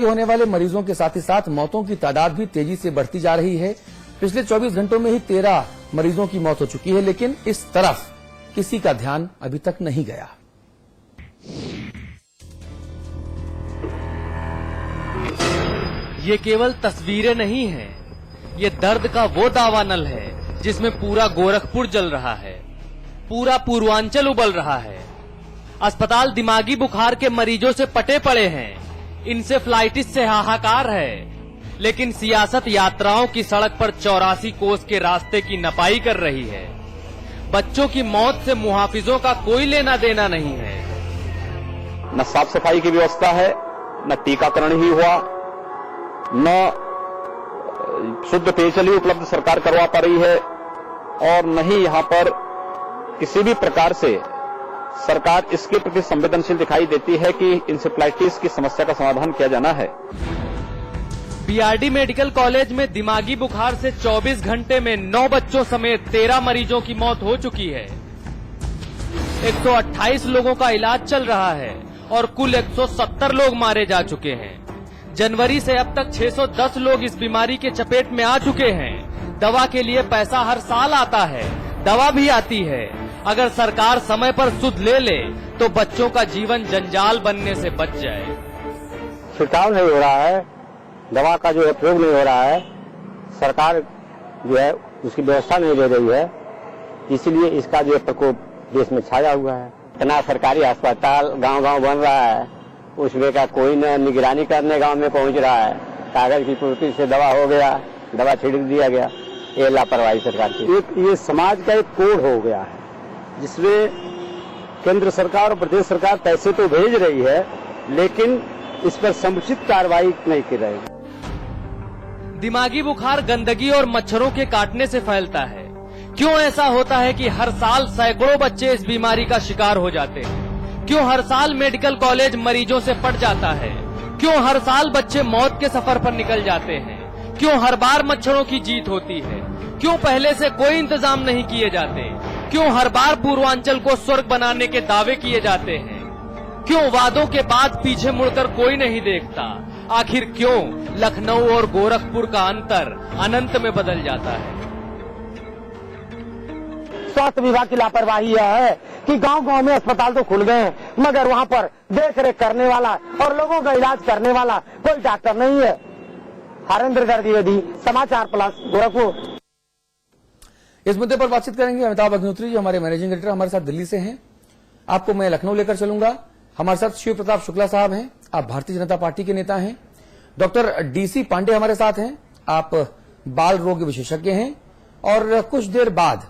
होने वाले मरीजों के साथ ही साथ मौतों की तादाद भी तेजी से बढ़ती जा रही है। पिछले 24 घंटों में ही 13 मरीजों की मौत हो चुकी है, लेकिन इस तरफ किसी का ध्यान अभी तक नहीं गया। ये केवल तस्वीरें नहीं हैं, ये दर्द का वो दावानल है जिसमें पूरा गोरखपुर जल रहा है, पूरा पूर्वांचल उबल रहा है। अस्पताल दिमागी बुखार के मरीजों से पटे पड़े हैं, इंसेफ्लाइटिस से हाहाकार है, लेकिन सियासत यात्राओं की सड़क पर 84 कोस के रास्ते की नपाई कर रही है। बच्चों की मौत से मुहाफिजों का कोई लेना देना नहीं है। न साफ सफाई की व्यवस्था है, न टीकाकरण ही हुआ, न शुद्ध पेयजल ही उपलब्ध सरकार करवा पा रही है, और न ही यहां पर किसी भी प्रकार से सरकार इसके प्रति संवेदनशील दिखाई देती है कि इंसेफ्लाइटिस की समस्या का समाधान किया जाना है। बीआरडी मेडिकल कॉलेज में दिमागी बुखार से 24 घंटे में 9 बच्चों समेत 13 मरीजों की मौत हो चुकी है। 128 लोगों का इलाज चल रहा है और कुल 170 लोग मारे जा चुके हैं। जनवरी से अब तक 610 लोग इस बीमारी के चपेट में आ चुके हैं। दवा के लिए पैसा हर साल आता है, दवा भी आती है। अगर सरकार समय पर सुध ले तो बच्चों का जीवन जंजाल बनने से बच जाए। छिड़काव नहीं हो रहा है, दवा का जो है प्रयोग नहीं हो रहा है, सरकार जो है उसकी व्यवस्था नहीं दे रही है, इसीलिए इसका जो है प्रकोप देश में छाया हुआ है। इतना सरकारी अस्पताल गांव-गांव बन रहा है, उसमें का कोई न निगरानी करने गांव में पहुंच रहा है। कागज की पूर्ति से दवा हो गया, दवा छिड़क दिया गया, ये लापरवाही सरकार की। ये समाज का एक कोड हो गया है जिसमें केंद्र सरकार और प्रदेश सरकार पैसे तो भेज रही है, लेकिन इस पर समुचित कार्रवाई नहीं की रही। दिमागी बुखार गंदगी और मच्छरों के काटने से फैलता है। क्यों ऐसा होता है कि हर साल सैकड़ों बच्चे इस बीमारी का शिकार हो जाते हैं? क्यों हर साल मेडिकल कॉलेज मरीजों से पट जाता है? क्यों हर साल बच्चे मौत के सफर पर निकल जाते हैं? क्यों हर बार मच्छरों की जीत होती है? क्यों पहले से कोई इंतजाम नहीं किए जाते? क्यों हर बार पूर्वांचल को स्वर्ग बनाने के दावे किए जाते हैं? क्यों वादों के बाद पीछे मुड़कर कोई नहीं देखता? आखिर क्यों लखनऊ और गोरखपुर का अंतर अनंत में बदल जाता है? स्वास्थ्य विभाग की लापरवाही यह है कि गांव-गांव में अस्पताल तो खुल गए हैं, मगर वहां पर देख रेख करने वाला और लोगों का इलाज करने वाला कोई डॉक्टर नहीं है। हरेंद्र द्विवेदी, समाचार प्लस, गोरखपुर। इस मुद्दे पर बातचीत करेंगे अमिताभ अग्निहोत्री, जो हमारे मैनेजिंग एडिटर हमारे साथ दिल्ली से हैं। आपको मैं लखनऊ लेकर चलूंगा। हमारे साथ शिव प्रताप शुक्ला साहब हैं, आप भारतीय जनता पार्टी के नेता हैं। डॉक्टर डीसी पांडे हमारे साथ हैं, आप बाल रोग विशेषज्ञ हैं। और कुछ देर बाद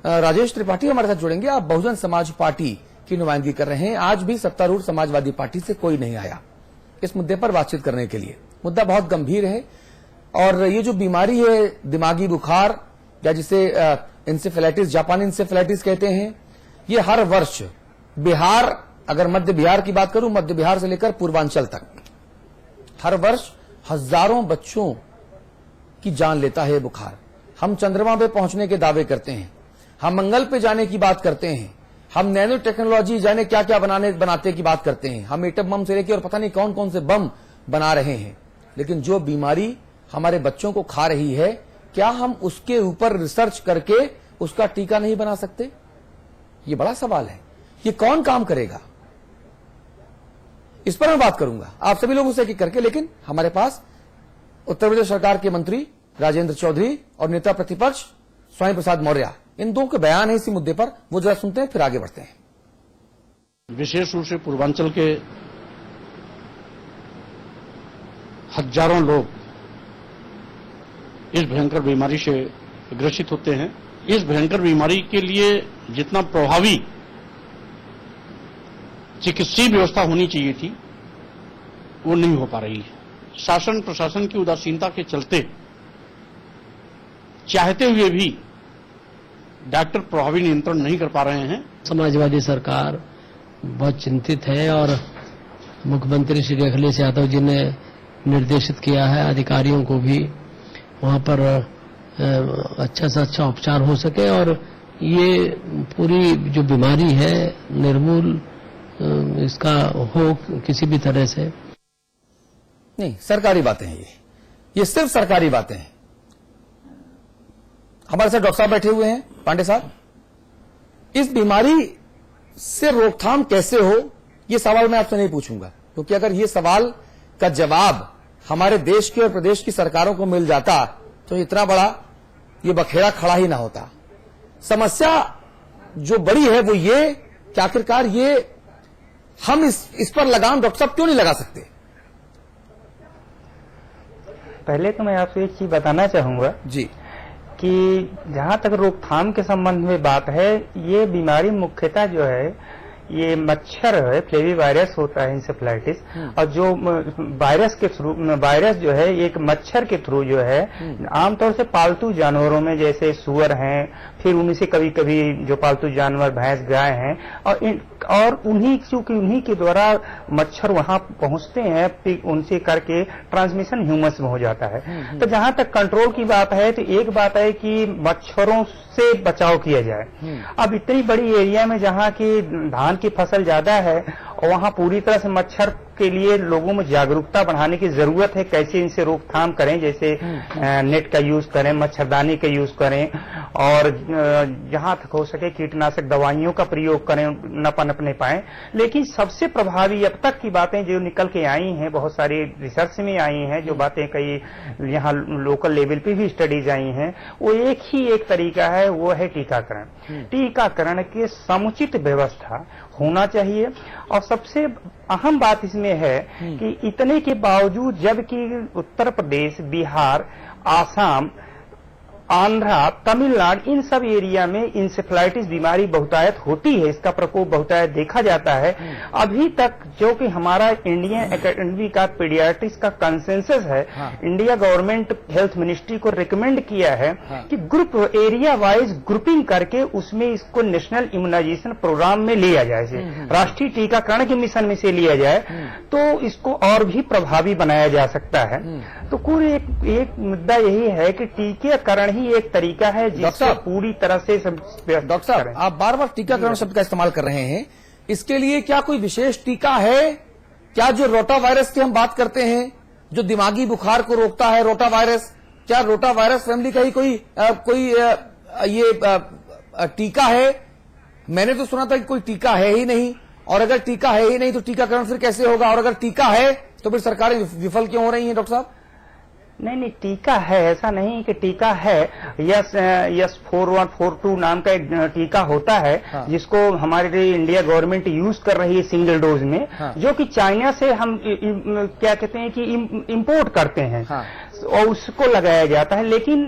राजेश त्रिपाठी हमारे साथ जुड़ेंगे, आप बहुजन समाज पार्टी की नुमाइंदगी कर रहे हैं। आज भी सत्तारूढ़ समाजवादी पार्टी से कोई नहीं आया इस मुद्दे पर बातचीत करने के लिए। मुद्दा बहुत गंभीर है और ये जो बीमारी है दिमागी बुखार या जिसे इंसेफ्लाइटिस, जापानी इंसेफ्लाइटिस कहते हैं, ये हर वर्ष बिहार, अगर मध्य बिहार की बात करूं, मध्य बिहार से लेकर पूर्वांचल तक हर वर्ष हजारों बच्चों की जान लेता है बुखार। हम चंद्रमा पे पहुंचने के दावे करते हैं, हम मंगल पे जाने की बात करते हैं, हम नैनो टेक्नोलॉजी जाने क्या क्या बनाते की बात करते हैं, हम एटम बम से लेकर और पता नहीं कौन कौन से बम बना रहे हैं, लेकिन जो बीमारी हमारे बच्चों को खा रही है, क्या हम उसके ऊपर रिसर्च करके उसका टीका नहीं बना सकते? ये बड़ा सवाल है। ये कौन काम करेगा? इस पर मैं बात करूंगा आप सभी लोगों से एक करके, लेकिन हमारे पास उत्तर प्रदेश सरकार के मंत्री राजेंद्र चौधरी और नेता प्रतिपक्ष स्वामी प्रसाद मौर्य, इन दो के बयान है इसी मुद्दे पर, वो जरा सुनते हैं फिर आगे बढ़ते हैं। विशेष रूप से पूर्वांचल के हजारों लोग इस भयंकर बीमारी से ग्रसित होते हैं। इस भयंकर बीमारी के लिए जितना प्रभावी चिकित्सीय व्यवस्था होनी चाहिए थी, वो नहीं हो पा रही है। शासन प्रशासन की उदासीनता के चलते चाहते हुए भी डॉक्टर प्रभावी नियंत्रण नहीं कर पा रहे हैं। समाजवादी सरकार बहुत चिंतित है और मुख्यमंत्री श्री अखिलेश यादव जी ने निर्देशित किया है अधिकारियों को भी वहां पर अच्छा से अच्छा उपचार हो सके और ये पूरी जो बीमारी है निर्मूल इसका हो किसी भी तरह से। नहीं, सरकारी बातें हैं ये सिर्फ सरकारी बातें हैं। हमारे साथ डॉक्टर साहब बैठे हुए हैं, पांडे साहब। इस बीमारी से रोकथाम कैसे हो, ये सवाल मैं आपसे नहीं पूछूंगा, क्योंकि अगर ये सवाल का जवाब हमारे देश की और प्रदेश की सरकारों को मिल जाता तो इतना बड़ा ये बखेड़ा खड़ा ही ना होता। समस्या जो बड़ी है वो ये कि आखिरकार ये हम इस पर लगाम डॉक्टर साहब क्यों नहीं लगा सकते? पहले तो मैं आपसे एक चीज बताना चाहूंगा जी, कि जहां तक रोकथाम के संबंध में बात है, ये बीमारी मुख्यतः जो है ये मच्छर है, फ्लेविवायरस होता है इंसेफ्लाइटिस, और जो वायरस के थ्रू, वायरस जो है एक मच्छर के थ्रू जो है आमतौर से पालतू जानवरों में, जैसे सुअर हैं, फिर उन्हीं से कभी कभी जो पालतू जानवर भैंस गाय हैं, और उन्हीं चूंकि उन्हीं के द्वारा मच्छर वहां पहुंचते हैं, फिर उनसे करके ट्रांसमिशन ह्यूमस में हो जाता है। तो जहां तक कंट्रोल की बात है, तो एक बात है कि मच्छरों से बचाव किया जाए। अब इतनी बड़ी एरिया में जहां की धान की फसल ज्यादा है, और वहां पूरी तरह से मच्छर के लिए लोगों में जागरूकता बढ़ाने की जरूरत है, कैसे इनसे रोकथाम करें, जैसे नेट का यूज करें, मच्छरदानी का यूज करें, और जहां तक हो सके कीटनाशक दवाइयों का प्रयोग करें, न पनपने पाए। लेकिन सबसे प्रभावी अब तक की बातें जो निकल के आई हैं, बहुत सारी रिसर्च में आई हैं, जो बातें कई यहाँ लोकल लेवल पे भी स्टडीज आई हैं, वो एक तरीका है, वो है टीकाकरण। टीकाकरण की समुचित व्यवस्था होना चाहिए। और सबसे अहम बात इसमें है कि इतने के बावजूद जबकि उत्तर प्रदेश, बिहार, आसाम, आंध्रा, तमिलनाडु, इन सब एरिया में इंसेफ्लाइटिस बीमारी बहुतायत होती है, इसका प्रकोप बहुतायत देखा जाता है। अभी तक जो कि हमारा इंडियन एकेडमी का पीडियाट्रिक्स का कंसेंसस है, इंडिया गवर्नमेंट हेल्थ मिनिस्ट्री को रिकमेंड किया है कि ग्रुप एरिया वाइज ग्रुपिंग करके उसमें इसको नेशनल इम्यूनाइजेशन प्रोग्राम में लिया जाए, राष्ट्रीय टीकाकरण के मिशन में से लिया जाए, तो इसको और भी प्रभावी बनाया जा सकता है। तो कुल एक मुद्दा यही है कि टीकाकरण ही एक तरीका है जिससे पूरी तरह से। डॉक्टर साहब, आप बार बार टीकाकरण शब्द का इस्तेमाल कर रहे हैं, इसके लिए क्या कोई विशेष टीका है? क्या जो रोटा वायरस की हम बात करते हैं, जो दिमागी बुखार को रोकता है, रोटा वायरस, क्या रोटा वायरस फैमिली का ही कोई ये टीका है? मैंने तो सुना था कि कोई टीका है ही नहीं, और अगर टीका है ही नहीं तो टीकाकरण फिर कैसे होगा? और अगर टीका है तो फिर सरकारें विफल क्यों हो रही हैं? डॉक्टर साहब, नहीं, टीका है, ऐसा नहीं कि टीका है। यस 4142 नाम का एक टीका होता है, जिसको हमारे इंडिया गवर्नमेंट यूज कर रही है सिंगल डोज में, जो कि चाइना से हम क्या कहते हैं कि इंपोर्ट करते हैं, और उसको लगाया जाता है। लेकिन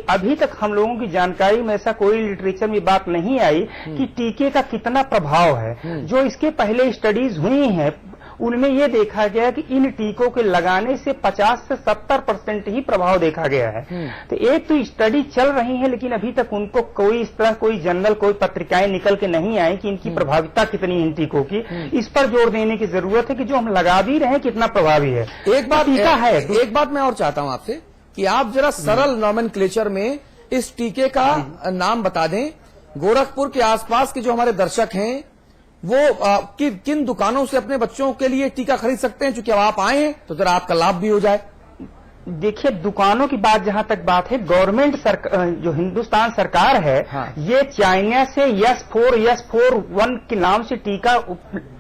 अभी तक हम लोगों की जानकारी में ऐसा कोई लिटरेचर में बात नहीं आई कि टीके का कितना प्रभाव है। जो इसके पहले स्टडीज हुई हैं, उनमें यह देखा गया कि इन टीकों के लगाने से 50 से 70% ही प्रभाव देखा गया है। तो एक तो स्टडी चल रही है, लेकिन अभी तक उनको कोई इस तरह कोई जर्नल, कोई पत्रिकाएं निकल के नहीं आई कि इनकी प्रभाविता कितनी इन टीकों की। इस पर जोर देने की जरूरत है कि जो हम लगा भी रहे हैं कितना प्रभावी है। एक बात मैं और चाहता हूं आपसे कि आप जरा सरल नॉमेनक्लेचर में इस टीके का नाम बता दें। गोरखपुर के आसपास के जो हमारे दर्शक हैं, वो किन दुकानों से अपने बच्चों के लिए टीका खरीद सकते हैं? चूंकि अब आप आए हैं तो जरा आपका लाभ भी हो जाए। देखिए, दुकानों की बात जहां तक बात है, गवर्नमेंट जो हिंदुस्तान सरकार है, ये चाइना से यस41 के नाम से टीका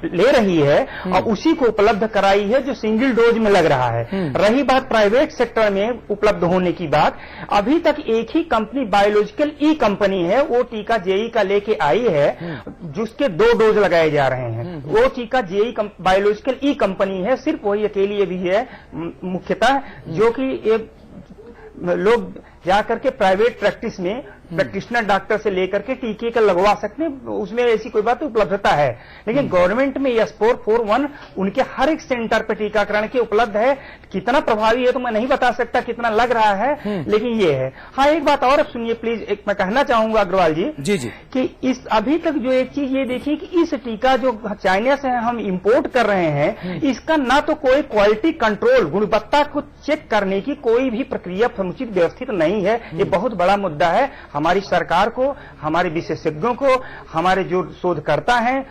ले रही है, और उसी को उपलब्ध कराई है जो सिंगल डोज में लग रहा है। रही बात प्राइवेट सेक्टर में उपलब्ध होने की बात, अभी तक एक ही कंपनी बायोलॉजिकल ई कंपनी है, वो टीका जेई का लेके आई है, जिसके 2 डोज लगाए जा रहे हैं। वो टीका जेई बायोलॉजिकल ई कंपनी है, सिर्फ वही अकेली भी है मुख्यतः, जो कि एक लोग जाकर के प्राइवेट प्रैक्टिस में प्रैक्टिशनर डॉक्टर से लेकर के टीके का लगवा सकते हैं, उसमें ऐसी कोई बात उपलब्धता है। लेकिन गवर्नमेंट में यस41 उनके हर एक सेंटर पर टीकाकरण के उपलब्ध है। कितना प्रभावी है तो मैं नहीं बता सकता, कितना लग रहा है, लेकिन ये है। हाँ, एक बात और सुनिए प्लीज, एक मैं कहना चाहूंगा अग्रवाल जी कि इस अभी तक जो एक चीज ये देखिए कि इस टीका जो चाइना से हम इम्पोर्ट कर रहे हैं, इसका ना तो कोई क्वालिटी कंट्रोल, गुणवत्ता को चेक करने की कोई भी प्रक्रिया समुचित व्यवस्थित नहीं है। ये बहुत बड़ा मुद्दा है। हमारी सरकार को, हमारे विशेषज्ञों को, हमारे जो शोधकर्ता हैं,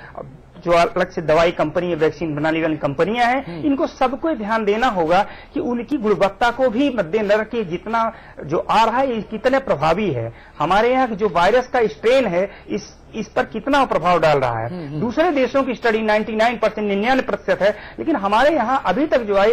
जो अलग से दवाई कंपनी या वैक्सीन बनाने वाली कंपनियां हैं, इनको सबको ध्यान देना होगा कि उनकी गुणवत्ता को भी मद्देनजर के जितना जो आ रहा है कितने प्रभावी है, हमारे यहाँ जो वायरस का स्ट्रेन है इस पर कितना प्रभाव डाल रहा है। दूसरे देशों की स्टडी 99% है, लेकिन हमारे यहाँ अभी तक जो है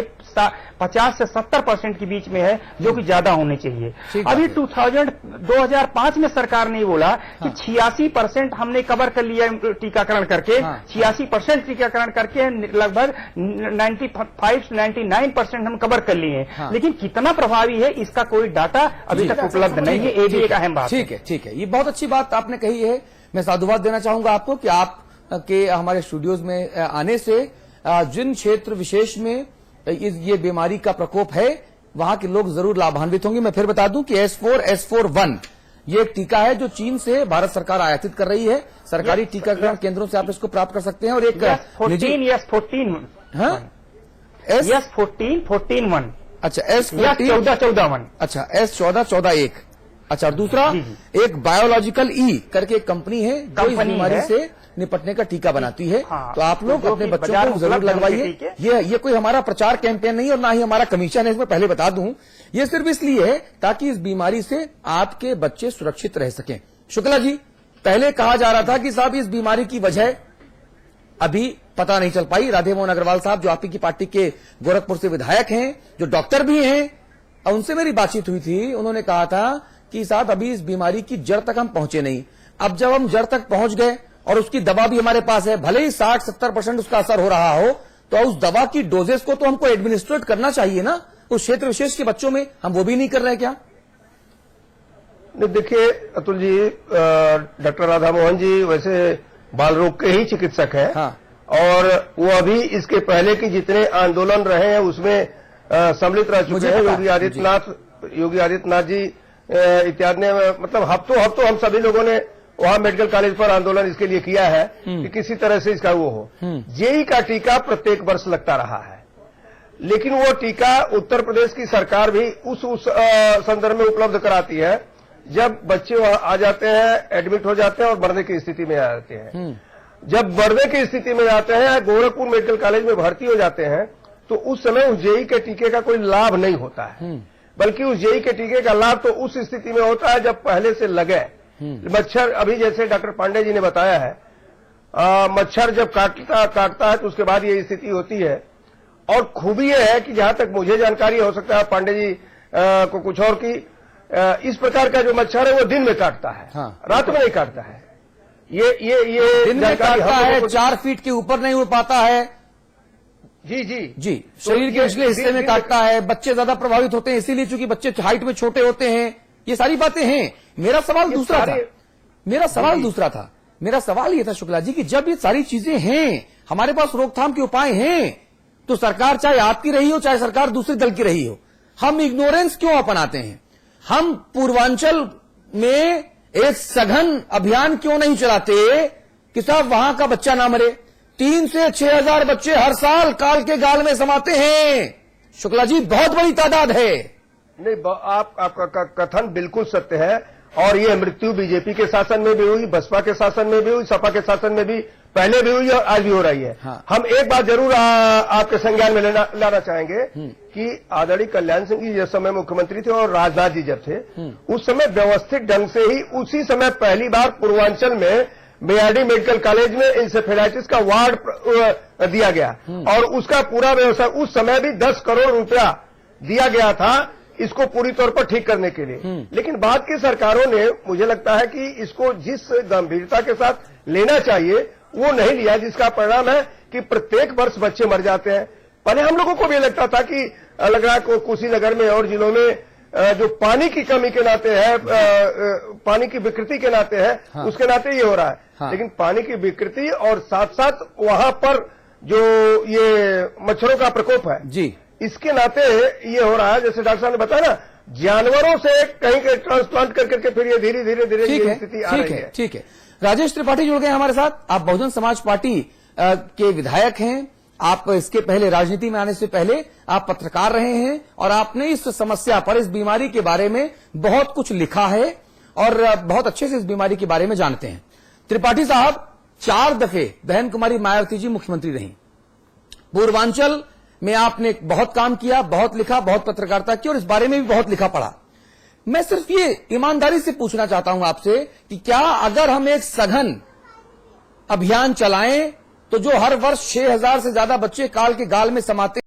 50 से 70% के बीच में है, जो कि ज्यादा होने चाहिए। अभी 2005 में सरकार ने बोला कि 86% हमने कवर कर लिया टीकाकरण करके, 86% टीकाकरण करके लगभग 95 से 99% हम कवर कर लिए हैं। लेकिन कितना प्रभावी है इसका कोई डाटा अभी तक उपलब्ध नहीं है, ये भी एक अहम बात है। ठीक है, ये बहुत अच्छी बात आपने कही है। मैं साधुवाद देना चाहूंगा आपको कि आप के हमारे स्टूडियोज में आने से जिन क्षेत्र विशेष में ये बीमारी का प्रकोप है वहां के लोग जरूर लाभान्वित होंगे। मैं फिर बता दूं कि S4S41 ये एक टीका है जो चीन से भारत सरकार आयातित कर रही है। सरकारी टीकाकरण केंद्रों से आप इसको प्राप्त कर सकते हैं। और एक S14 अच्छा S14 अच्छा S14 अच्छा, और दूसरा एक बायोलॉजिकल करके एक कंपनी है जो इस बीमारी से निपटने का टीका बनाती है। तो आप लोग अपने बच्चों को जरूर लगवाइए। ये कोई हमारा प्रचार कैंपेन नहीं और ना ही हमारा कमीशन है, इसमें पहले बता दूं। ये सिर्फ इसलिए है ताकि इस बीमारी से आपके बच्चे सुरक्षित रह सकें। शुक्ला जी, पहले कहा जा रहा था कि साहब इस बीमारी की वजह अभी पता नहीं चल पाई। राधे मोहन अग्रवाल साहब जो आपकी पार्टी के गोरखपुर से विधायक हैं, जो डॉक्टर भी हैं, उनसे मेरी बातचीत हुई थी। उन्होंने कहा था कि साहब अभी इस बीमारी की जड़ तक हम पहुंचे नहीं। अब जब हम जड़ तक पहुंच गए और उसकी दवा भी हमारे पास है, भले ही 60-70% उसका असर हो रहा हो, तो उस दवा की डोजेस को तो हमको एडमिनिस्ट्रेट करना चाहिए ना उस क्षेत्र विशेष के बच्चों में। हम वो भी नहीं कर रहे क्या? देखिए अतुल जी, डॉक्टर राधा मोहन जी वैसे बाल रोग के ही चिकित्सक हैं। हाँ। और वो अभी इसके पहले की जितने आंदोलन रहे हैं उसमें सम्मिलित रह चुके हैं। योगी आदित्यनाथ जी इत्यादि ने, मतलब हफ्तों हम सभी लोगों ने वहां मेडिकल कॉलेज पर आंदोलन इसके लिए किया है कि किसी तरह से इसका वो हो। जेई का टीका प्रत्येक वर्ष लगता रहा है, लेकिन वो टीका उत्तर प्रदेश की सरकार भी उस संदर्भ में उपलब्ध कराती है जब बच्चे वहां आ जाते हैं, एडमिट हो जाते हैं और मरने की स्थिति में आ जाते हैं। जब मरने की स्थिति में जाते हैं, गोरखपुर मेडिकल कॉलेज में भर्ती हो जाते हैं, तो उस समय उस जेई के टीके का कोई लाभ नहीं होता है, बल्कि उस जेई के टीके का लाभ तो उस स्थिति में होता है जब पहले से लगे मच्छर। अभी जैसे डॉक्टर पांडे जी ने बताया है, मच्छर जब काटता है तो उसके बाद ये स्थिति होती है। और खूबी ये है कि जहां तक मुझे जानकारी हो सकता है पांडे जी को कुछ और की, इस प्रकार का जो मच्छर है वो दिन में काटता है। हाँ। रात में नहीं काटता है। ये दिन में काटता है, 4 फीट के ऊपर नहीं उड़ पाता है। जी शरीर के पिछले हिस्से में काटता है। बच्चे ज्यादा प्रभावित होते हैं इसीलिए, चूंकि बच्चे हाइट में छोटे होते हैं। ये सारी बातें हैं। मेरा सवाल दूसरा था। मेरा सवाल ये था शुक्ला जी कि जब ये सारी चीजें हैं, हमारे पास रोकथाम के उपाय हैं, तो सरकार चाहे आपकी रही हो चाहे सरकार दूसरे दल की रही हो, हम इग्नोरेंस क्यों अपनाते हैं? हम पूर्वांचल में एक सघन अभियान क्यों नहीं चलाते कि साहब वहां का बच्चा ना मरे? 3 से 6,000 बच्चे हर साल काल के गाल में समाते हैं। शुक्ला जी, बहुत बड़ी तादाद है। नहीं, आपका कथन बिल्कुल सत्य है। और ये मृत्यु बीजेपी के शासन में भी हुई, बसपा के शासन में भी हुई, सपा के शासन में भी पहले भी हुई और आज भी हो रही है। हाँ। हम एक बात जरूर आपके संज्ञान में लाना चाहेंगे कि आदरणीय कल्याण सिंह जी जिस समय मुख्यमंत्री थे और राजनाथ जी जब थे, उस समय व्यवस्थित ढंग से ही उसी समय पहली बार पूर्वांचल में बीआरडी मेडिकल कॉलेज में इंसेफेलाइटिस का वार्ड दिया गया और उसका पूरा व्यवसाय उस समय भी 10 करोड़ रुपया दिया गया था इसको पूरी तौर पर ठीक करने के लिए। लेकिन बाद की सरकारों ने, मुझे लगता है कि इसको जिस गंभीरता के साथ लेना चाहिए वो नहीं लिया, जिसका परिणाम है कि प्रत्येक वर्ष बच्चे मर जाते हैं। पहले हम लोगों को भी लगता था कि लग रहा है कुशीनगर में और जिलों में जो पानी की कमी के नाते है, पानी की विकृति के नाते है, हाँ। उसके नाते ये हो रहा है। हाँ। लेकिन पानी की विकृति और साथ साथ वहां पर जो ये मच्छरों का प्रकोप है जी, इसके नाते ये हो रहा है। जैसे डॉक्टर साहब ने बताया ना, जानवरों से कहीं के ट्रांसप्लांट करके फिर ये धीरे धीरे स्थिति आ रही है। ठीक है। राजेश त्रिपाठी जुड़ गए हमारे साथ। आप बहुजन समाज पार्टी के विधायक हैं। आप इसके पहले राजनीति में आने से पहले आप पत्रकार रहे हैं और आपने इस समस्या पर, इस बीमारी के बारे में बहुत कुछ लिखा है और बहुत अच्छे से इस बीमारी के बारे में जानते हैं। त्रिपाठी साहब, 4 दफे बहन कुमारी मायावती जी मुख्यमंत्री रही। पूर्वांचल में आपने बहुत काम किया, बहुत लिखा, बहुत पत्रकारिता की और इस बारे में भी बहुत लिखा पढ़ा। मैं सिर्फ ये ईमानदारी से पूछना चाहता हूं आपसे कि क्या अगर हम एक सघन अभियान चलाएं तो जो हर वर्ष 6000 से ज्यादा बच्चे काल के गाल में समाते